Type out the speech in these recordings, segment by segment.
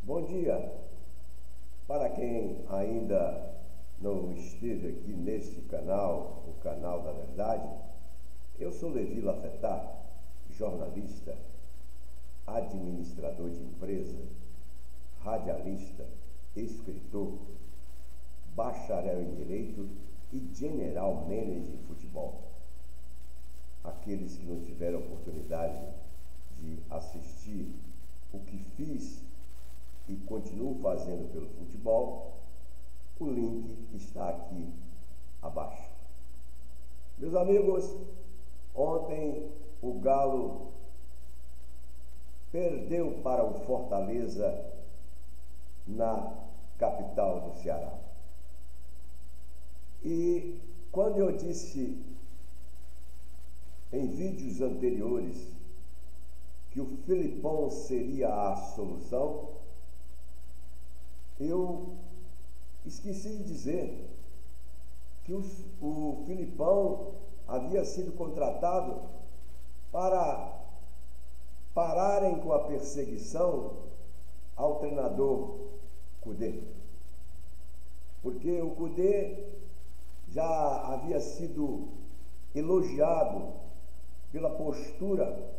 Bom dia. Para quem ainda não esteve aqui neste canal, o canal da verdade, eu sou Levi Lafetá, jornalista, administrador de empresa, radialista, escritor, bacharel em Direito e general manager de futebol. Aqueles que não tiveram oportunidade de assistir o que fiz e continuo fazendo pelo futebol, o link está aqui abaixo. Meus amigos, ontem o Galo perdeu para o Fortaleza na capital do Ceará. E quando eu disse em vídeos anteriores que o Filipão seria a solução, eu esqueci de dizer que o Filipão havia sido contratado para pararem com a perseguição ao treinador Kudê. Porque o Kudê já havia sido elogiado pela postura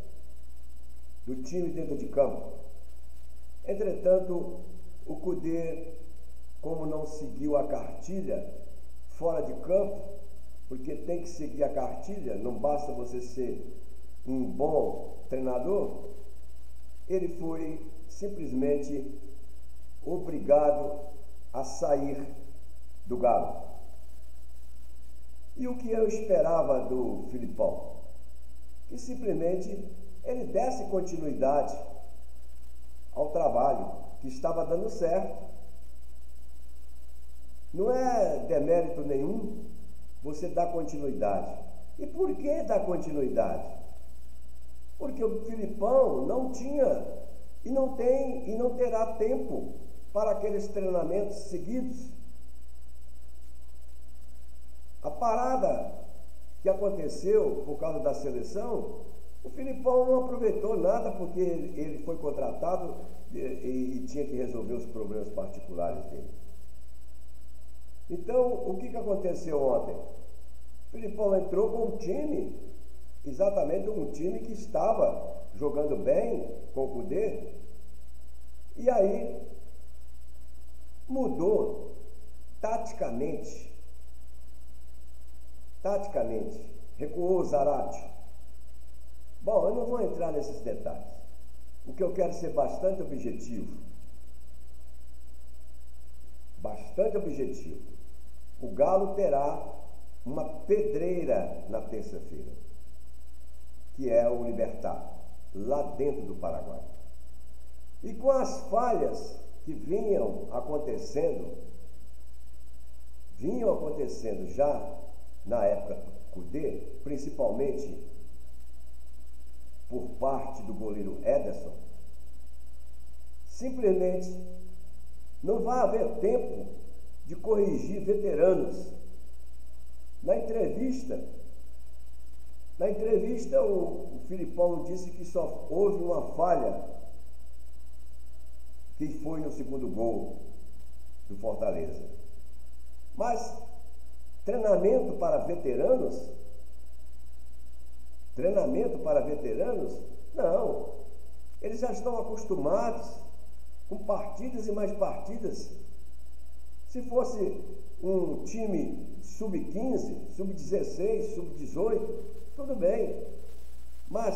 do time dentro de campo. Entretanto, o Kudê, como não seguiu a cartilha fora de campo, porque tem que seguir a cartilha, não basta você ser um bom treinador, ele foi simplesmente obrigado a sair do Galo. E o que eu esperava do Filipão? Que simplesmente ele desse continuidade ao trabalho que estava dando certo. Não é demérito nenhum você dar continuidade. E por que dar continuidade? Porque o Filipão não tinha e não tem e não terá tempo para aqueles treinamentos seguidos. A parada que aconteceu por causa da seleção, o Filipão não aproveitou nada porque ele foi contratado e tinha que resolver os problemas particulares dele. Então, o que aconteceu ontem? O Filipão entrou com um time, exatamente um time que estava jogando bem com o Kudê, e aí mudou taticamente, recuou o Zarate. Bom, eu não vou entrar nesses detalhes. O que eu quero ser bastante objetivo. O Galo terá uma pedreira na terça-feira, que é o Libertad, lá dentro do Paraguai. E com as falhas que vinham acontecendo já na época do Kudê, principalmente por parte do goleiro Ederson, simplesmente não vai haver tempo de corrigir veteranos. Na entrevista o Filipão disse que só houve uma falha, que foi no segundo gol do Fortaleza. Mas treinamento para veteranos, não. Eles já estão acostumados com partidas e mais partidas. Se fosse um time sub-15, sub-16, sub-18, tudo bem. Mas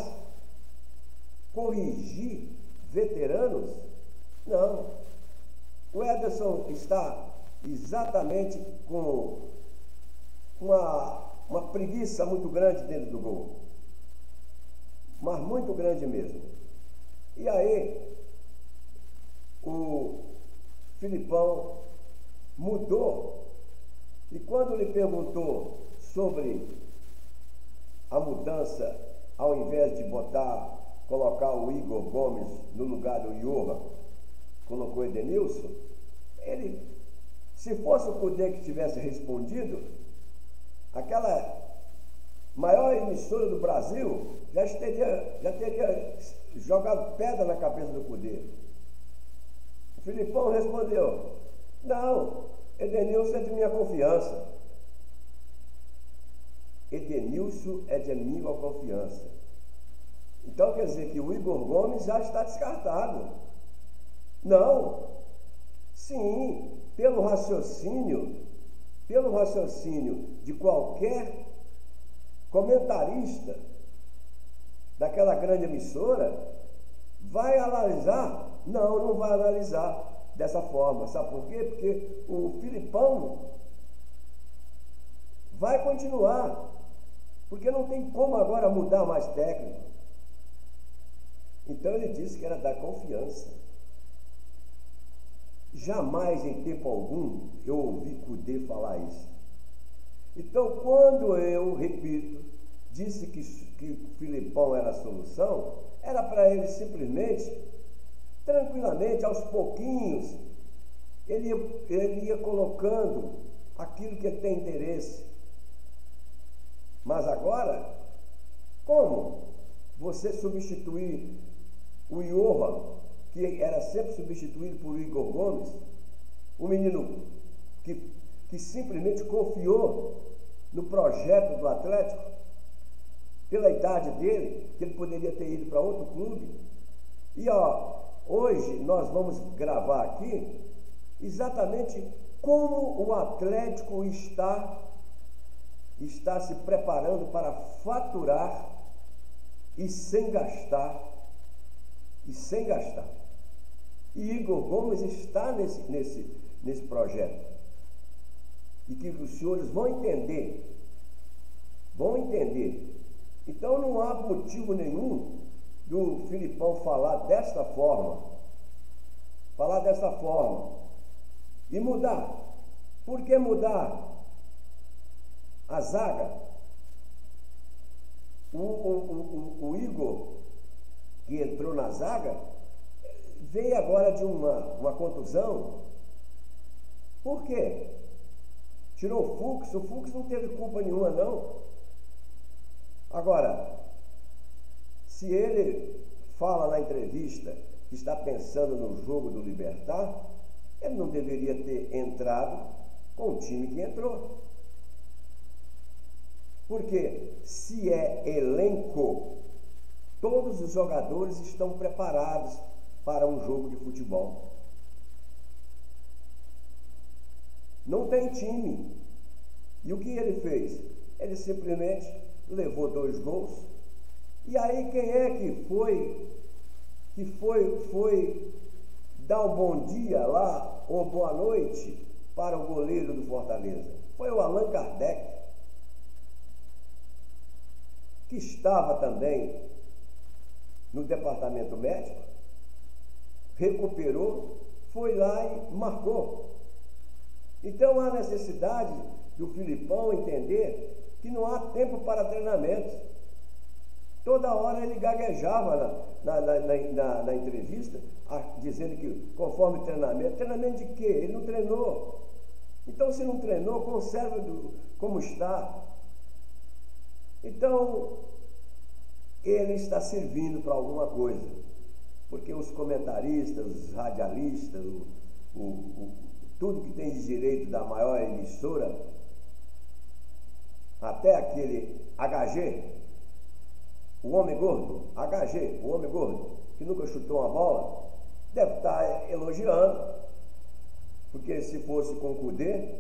corrigir veteranos, não. O Ederson está exatamente com uma preguiça muito grande dentro do gol. Mas muito grande mesmo. E aí, o Filipão mudou, e quando lhe perguntou sobre a mudança, ao invés de colocar o Igor Gomes no lugar do Johan, colocou Edenilson, se fosse o Kudê que tivesse respondido, aquela maior emissora do Brasil já teria jogado pedra na cabeça do Kudê. O Filipão respondeu: não, Edenilson é de minha confiança. Edenilson é de minha confiança. Então quer dizer que o Igor Gomes já está descartado. Não. Sim, pelo raciocínio de qualquer comentarista daquela grande emissora, vai analisar? Não, não vai analisar dessa forma. Sabe por quê? Porque o Filipão vai continuar, porque não tem como agora mudar mais técnico. Então ele disse que era da confiança. Jamais em tempo algum eu ouvi Cudê falar isso. Então, quando eu, repito, disse que o Filipão era a solução, era para ele simplesmente, tranquilamente, aos pouquinhos, ele ia colocando aquilo que ele tem interesse. Mas agora, como você substituir o Johan, que era sempre substituído por Igor Gomes, um menino que simplesmente confiou no projeto do Atlético, pela idade dele, que ele poderia ter ido para outro clube. E hoje nós vamos gravar aqui exatamente como o Atlético está se preparando para faturar e sem gastar. E Igor Gomes está nesse projeto. E que os senhores vão entender. Então não há motivo nenhum do Filipão falar desta forma. E mudar. Por que mudar a zaga? O Igor, que entrou na zaga, veio agora de uma contusão. Por quê? Tirou o Fux não teve culpa nenhuma, não. Agora, se ele fala na entrevista que está pensando no jogo do Libertad, ele não deveria ter entrado com o time que entrou. Porque se é elenco, todos os jogadores estão preparados para um jogo de futebol. Não tem time. E o que ele fez? Ele simplesmente levou 2 gols. E aí quem é que foi dar um bom dia lá, ou boa noite, para o goleiro do Fortaleza? Foi o Allan Kardec, que estava também no departamento médico, recuperou, foi lá e marcou. Então há necessidade do Filipão entender que não há tempo para treinamento. Toda hora ele gaguejava na entrevista, dizendo que conforme treinamento de quê? Ele não treinou. Então, se não treinou, conserva como está. Então, ele está servindo para alguma coisa, porque os comentaristas, os radialistas, tudo que tem de direito da maior emissora, até aquele HG, o homem gordo, que nunca chutou uma bola, deve estar elogiando, porque se fosse com o Cudê,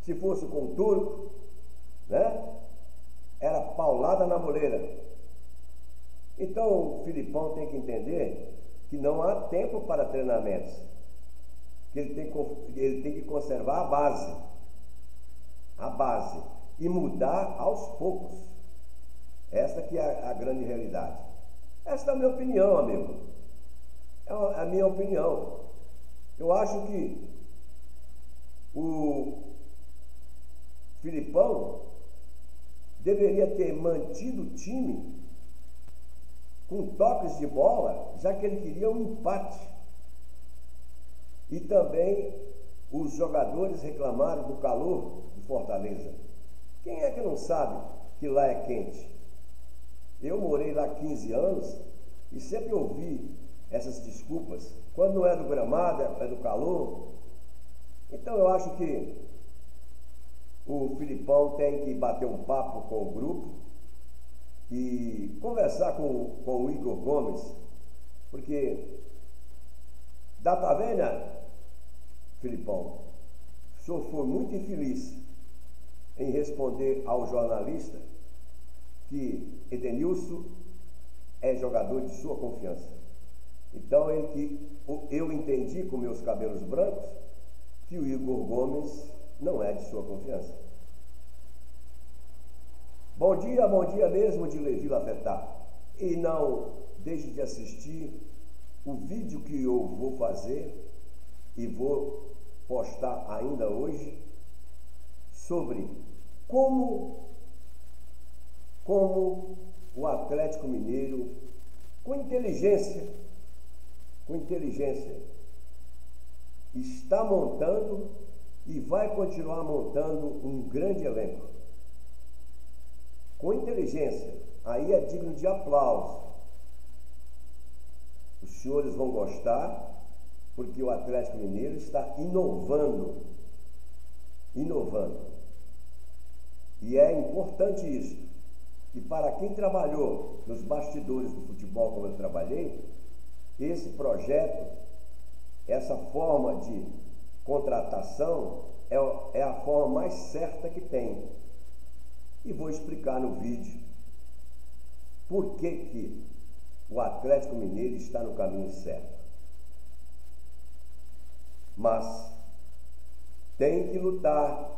se fosse com o Turco, né, era paulada na moleira. Então o Filipão tem que entender que não há tempo para treinamentos, que ele tem que conservar a base, e mudar aos poucos. Esta que é a grande realidade. Esta é a minha opinião, amigo. É a minha opinião. Eu acho que o Filipão deveria ter mantido o time com toques de bola, já que ele queria um empate. E também os jogadores reclamaram do calor do Fortaleza. Quem é que não sabe que lá é quente? Eu morei lá 15 anos e sempre ouvi essas desculpas. Quando não é do gramado, é do calor. Então eu acho que o Filipão tem que bater um papo com o grupo e conversar com o Igor Gomes, porque tá vendo, Filipão, o senhor foi muito infeliz em responder ao jornalista que Edenilson é jogador de sua confiança. Então eu entendi com meus cabelos brancos que o Igor Gomes não é de sua confiança. Bom dia mesmo de Levi Lafetá. E não deixe de assistir o vídeo que eu vou fazer e vou postar ainda hoje sobre como o Atlético Mineiro, com inteligência, está montando e vai continuar montando um grande elenco. Com inteligência, aí é digno de aplauso. Os senhores vão gostar, porque o Atlético Mineiro está inovando. E é importante isso. E para quem trabalhou nos bastidores do futebol, como eu trabalhei, esse projeto, essa forma de contratação é a forma mais certa que tem. E vou explicar no vídeo por que o Atlético Mineiro está no caminho certo. Mas tem que lutar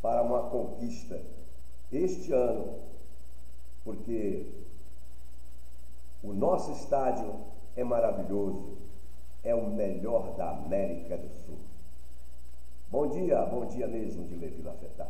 para uma conquista este ano, porque o nosso estádio é maravilhoso, é o melhor da América do Sul. Bom dia mesmo de Levi Lafetá.